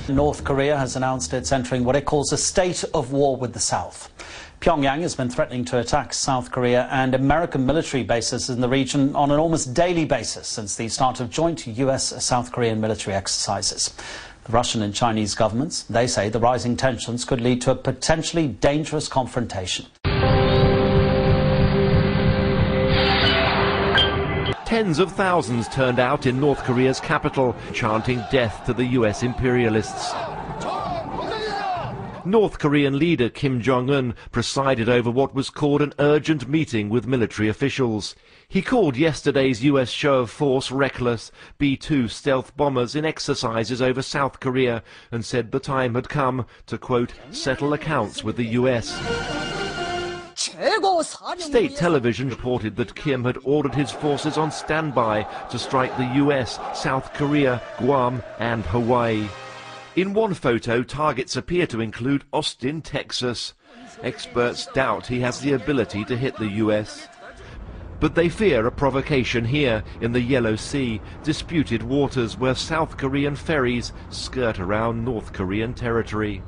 North Korea has announced it's entering what it calls a state of war with the South. Pyongyang has been threatening to attack South Korea and American military bases in the region on an almost daily basis since the start of joint US-South Korean military exercises. The Russian and Chinese governments, they say the rising tensions could lead to a potentially dangerous confrontation. Tens of thousands turned out in North Korea's capital, chanting death to the US imperialists. North Korean leader Kim Jong-un presided over what was called an urgent meeting with military officials. He called yesterday's US show of force reckless, B-2 stealth bombers in exercises over South Korea, and said the time had come to, quote, settle accounts with the US. State television reported that Kim had ordered his forces on standby to strike the US, South Korea, Guam and Hawaii. In one photo, targets appear to include Austin, Texas. Experts doubt he has the ability to hit the US. But they fear a provocation here in the Yellow Sea, disputed waters where South Korean ferries skirt around North Korean territory.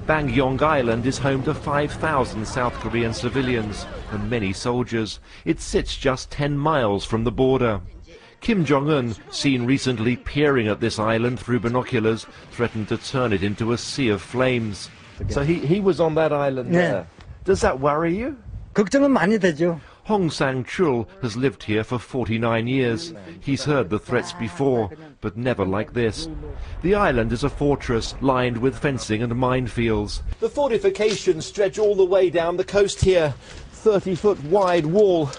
Bangyong Island is home to 5,000 South Korean civilians and many soldiers. It sits just 10 miles from the border. Kim Jong-un, seen recently peering at this island through binoculars, threatened to turn it into a sea of flames. So he was on that island there. Does that worry you? 걱정은 많이 되죠. Hong Sang-chul has lived here for 49 years. He's heard the threats before, but never like this. The island is a fortress lined with fencing and minefields. The fortifications stretch all the way down the coast here. 30-foot wide wall,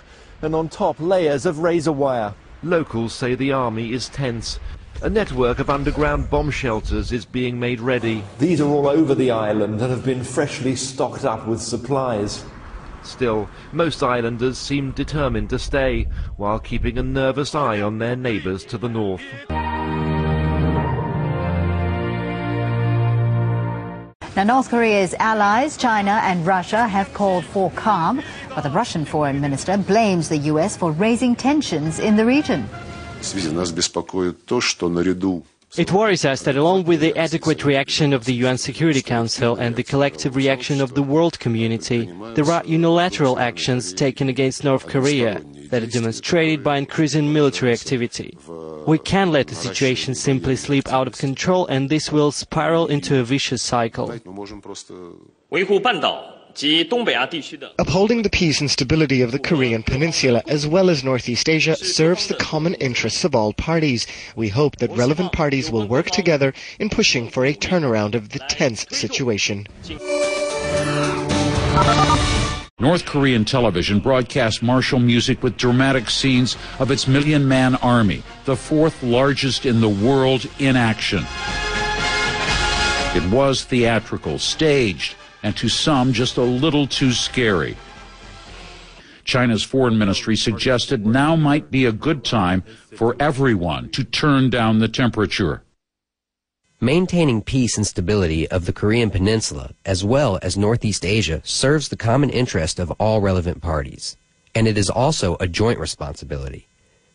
and on top layers of razor wire. Locals say the army is tense. A network of underground bomb shelters is being made ready. These are all over the island and have been freshly stocked up with supplies. Still, most islanders seem determined to stay, while keeping a nervous eye on their neighbours to the north. Now, North Korea's allies, China and Russia, have called for calm, but the Russian foreign minister blames the US for raising tensions in the region. It worries us that along with the adequate reaction of the UN Security Council and the collective reaction of the world community, there are unilateral actions taken against North Korea that are demonstrated by increasing military activity. We can't let the situation simply slip out of control, and this will spiral into a vicious cycle. Upholding the peace and stability of the Korean Peninsula as well as Northeast Asia serves the common interests of all parties. We hope that relevant parties will work together in pushing for a turnaround of the tense situation. North Korean television broadcast martial music with dramatic scenes of its million-man army, the fourth largest in the world, in action. It was theatrical, staged, and to some just a little too scary. China's foreign ministry suggested now might be a good time for everyone to turn down the temperature. Maintaining peace and stability of the Korean Peninsula, as well as Northeast Asia, serves the common interest of all relevant parties. And it is also a joint responsibility.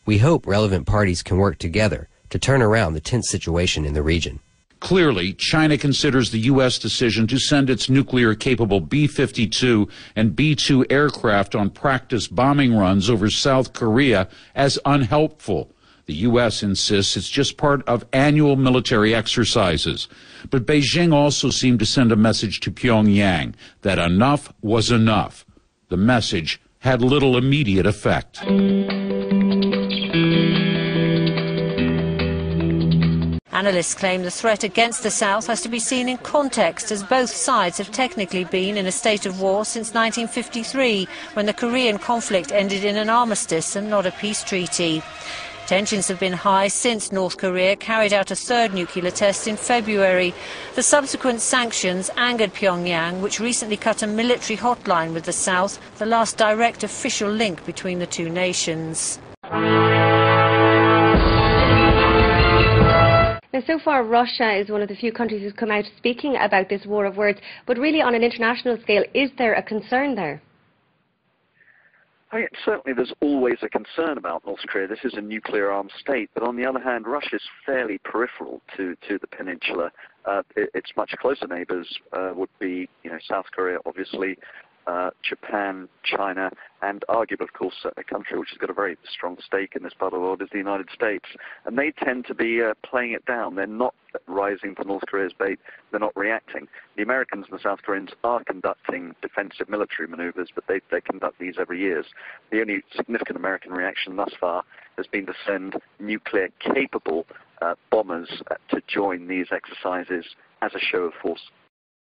We hope relevant parties can work together to turn around the tense situation in the region. Clearly, China considers the U.S. decision to send its nuclear-capable B-52 and B-2 aircraft on practice bombing runs over South Korea as unhelpful. The U.S. insists it's just part of annual military exercises. But Beijing also seemed to send a message to Pyongyang that enough was enough. The message had little immediate effect. Analysts claim the threat against the South has to be seen in context, as both sides have technically been in a state of war since 1953, when the Korean conflict ended in an armistice and not a peace treaty. Tensions have been high since North Korea carried out a third nuclear test in February. The subsequent sanctions angered Pyongyang, which recently cut a military hotline with the South, the last direct official link between the two nations. Now, so far, Russia is one of the few countries who's come out speaking about this war of words, but really on an international scale, is there a concern there? I mean, certainly there's always a concern about North Korea. This is a nuclear-armed state, but on the other hand, Russia is fairly peripheral to the peninsula. its much closer neighbors would be, South Korea, obviously, Japan, China, and arguably, of course, a country which has got a very strong stake in this part of the world is the United States. And they tend to be playing it down. They're not rising to North Korea's bait. They're not reacting. The Americans and the South Koreans are conducting defensive military maneuvers, but they conduct these every year. The only significant American reaction thus far has been to send nuclear-capable bombers to join these exercises as a show of force.